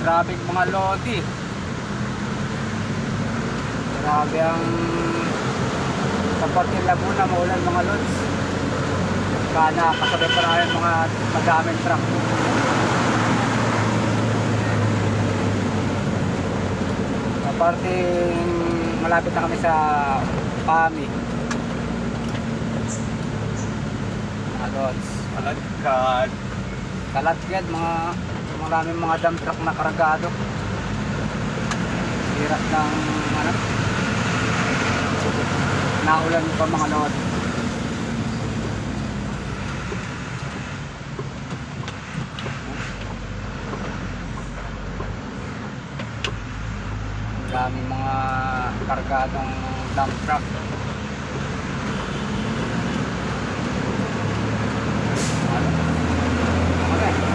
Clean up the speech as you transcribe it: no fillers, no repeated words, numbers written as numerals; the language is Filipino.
Grabe mga lodi. Grabe ang sa Portil Laguna, maulan mga lods. Kana kasabay pa namin mga madaming truck. Sa parting malapit na kami sa PAMI. Mga lods. Alagkad. Kalatgad, maraming mga dump truck na karagado. Hirap ng ano, naulan pa mga lod. Daming mga kargadong dump truck.